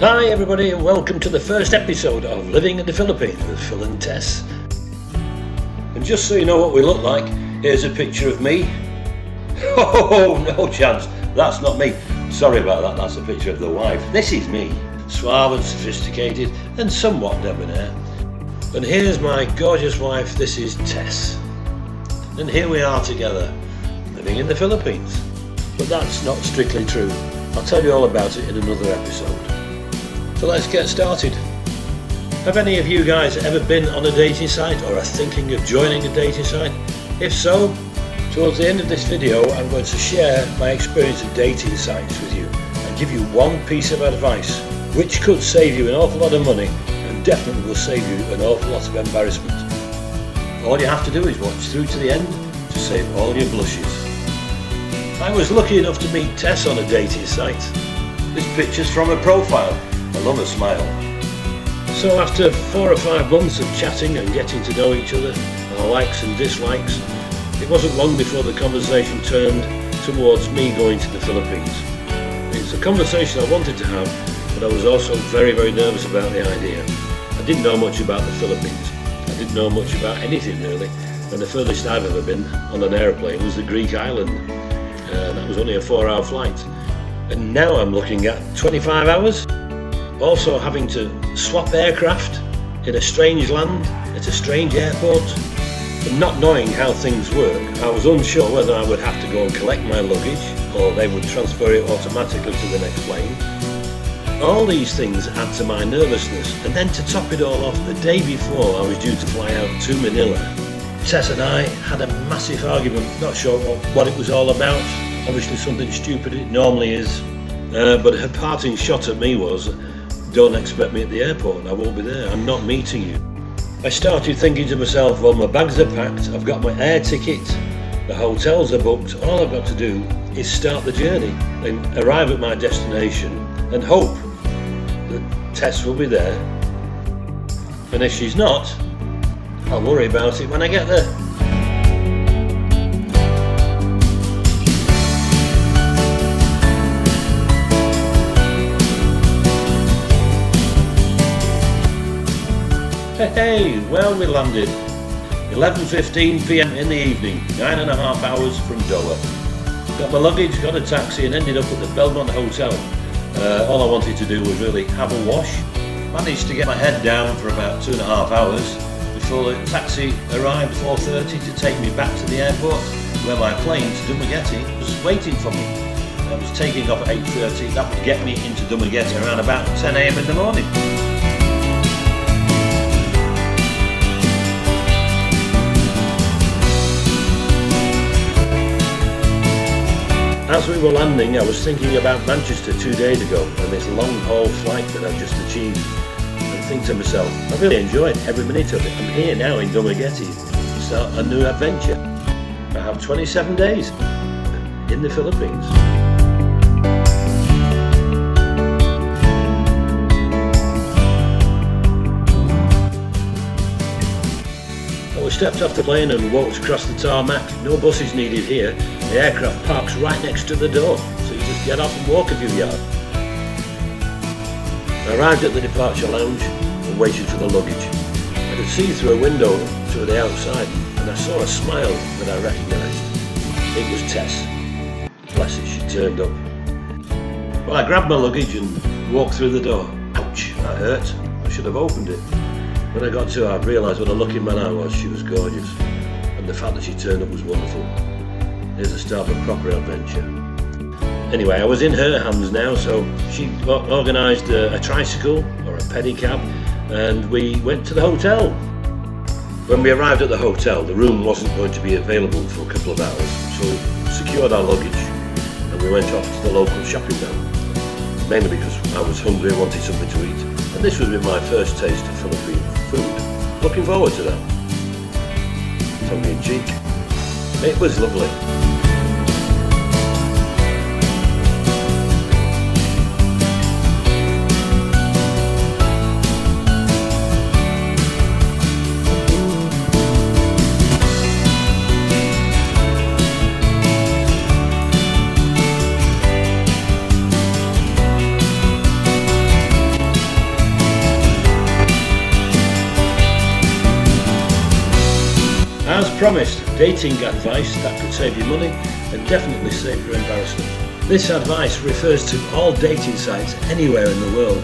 Hi everybody and welcome to the first episode of Living in the Philippines with Phil and Tess. And just so you know what we look like, here's a picture of me. Oh, no chance, that's not me. Sorry about that, that's a picture of the wife. This is me, suave and sophisticated and somewhat debonair. And here's my gorgeous wife, this is Tess. And here we are together, living in the Philippines. But that's not strictly true. I'll tell you all about it in another episode. So let's get started. Have any of you guys ever been on a dating site or are thinking of joining a dating site? If so, towards the end of this video I'm going to share my experience of dating sites with you and give you one piece of advice which could save you an awful lot of money and definitely will save you an awful lot of embarrassment. All you have to do is watch through to the end to save all your blushes. I was lucky enough to meet Tess on a dating site. This picture's from her profile. I love her smile. So after 4 or 5 months of chatting and getting to know each other, our likes and dislikes, it wasn't long before the conversation turned towards me going to the Philippines. It's a conversation I wanted to have, but I was also very, very nervous about the idea. I didn't know much about the Philippines. I didn't know much about anything really, and the furthest I've ever been on an aeroplane was the Greek island. That was only a 4-hour flight. And now I'm looking at 25 hours. Also having to swap aircraft in a strange land at a strange airport. And not knowing how things work, I was unsure whether I would have to go and collect my luggage or they would transfer it automatically to the next plane. All these things add to my nervousness, and then to top it all off, the day before I was due to fly out to Manila, Tess and I had a massive argument, not sure what it was all about. Obviously something stupid, it normally is, but her parting shot at me was, don't expect me at the airport, I won't be there, I'm not meeting you. I started thinking to myself, well, my bags are packed, I've got my air ticket, the hotels are booked, all I've got to do is start the journey and arrive at my destination and hope that Tess will be there. And if she's not, I'll worry about it when I get there. Hey, well we landed. 11:15 p.m. in the evening, 9.5 hours from Doha. Got my luggage, got a taxi and ended up at the Belmont Hotel. All I wanted to do was really have a wash. Managed to get my head down for about 2.5 hours before the taxi arrived 4:30 to take me back to the airport where my plane to Dumaguete was waiting for me. I was taking off at 8:30, that would get me into Dumaguete around about 10 a.m. in the morning. As we were landing, I was thinking about Manchester 2 days ago and this long-haul flight that I've just achieved. And think to myself, I really enjoyed every minute of it. I'm here now in Dumaguete to start a new adventure. I have 27 days in the Philippines. We stepped off the plane and walked across the tarmac. No buses needed here. The aircraft parks right next to the door, so you just get off and walk a few yards. I arrived at the departure lounge and waited for the luggage. I could see through a window to the outside and I saw a smile that I recognised. It was Tess. Bless her, she turned up. Well, I grabbed my luggage and walked through the door. Ouch, that hurt. I should have opened it. When I got to her, I realised what a lucky man I was. She was gorgeous, and the fact that she turned up was wonderful. Here's the start of a proper adventure. Anyway, I was in her hands now, so she organised a tricycle or a pedicab, and we went to the hotel. When we arrived at the hotel, the room wasn't going to be available for a couple of hours, so we secured our luggage, and we went off to the local shopping mall, mainly because I was hungry and wanted something to eat. And this was my first taste of Filipino food. Looking forward to that. Tongue in cheek. It was lovely. promised dating advice that could save you money and definitely save your embarrassment. This advice refers to all dating sites anywhere in the world.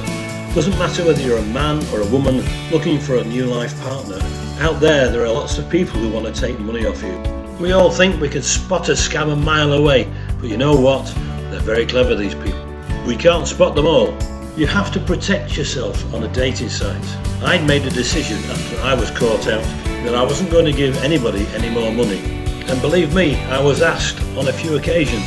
Doesn't matter whether you're a man or a woman looking for a new life partner. Out there are lots of people who want to take money off you. We all think we can spot a scam a mile away, but you know what? They're very clever, these people. We can't spot them all. You have to protect yourself on a dating site. I'd made a decision after I was caught out that I wasn't going to give anybody any more money. And believe me, I was asked on a few occasions,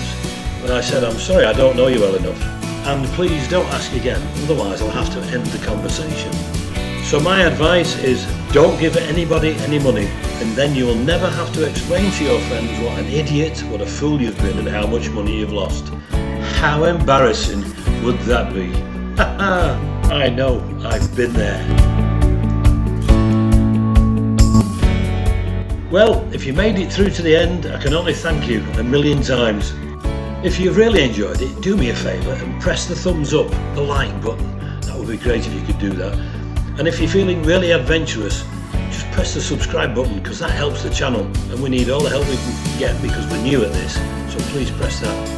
but I said, I'm sorry, I don't know you well enough. And please don't ask again, otherwise I'll have to end the conversation. So my advice is don't give anybody any money, and then you will never have to explain to your friends what an idiot, what a fool you've been and how much money you've lost. How embarrassing would that be? I know, I've been there. Well, if you made it through to the end, I can only thank you a million times. If you've really enjoyed it, do me a favour and press the thumbs up, the like button. That would be great if you could do that. And if you're feeling really adventurous, just press the subscribe button because that helps the channel and we need all the help we can get because we're new at this, so please press that.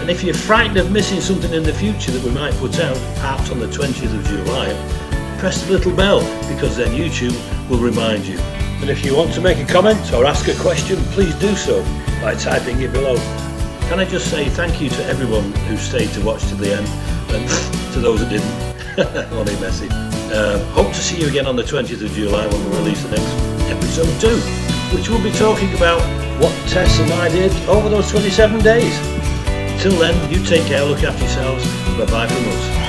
And if you're frightened of missing something in the future that we might put out, perhaps on the 20th of July, press the little bell because then YouTube will remind you. And if you want to make a comment or ask a question, please do so by typing it below. Can I just say thank you to everyone who stayed to watch to the end and to those that didn't. Only messy. Hope to see you again on the 20th of July when we release the next episode 2, which will be talking about what Tess and I did over those 27 days. Till then, you take care, look after yourselves, bye bye from us.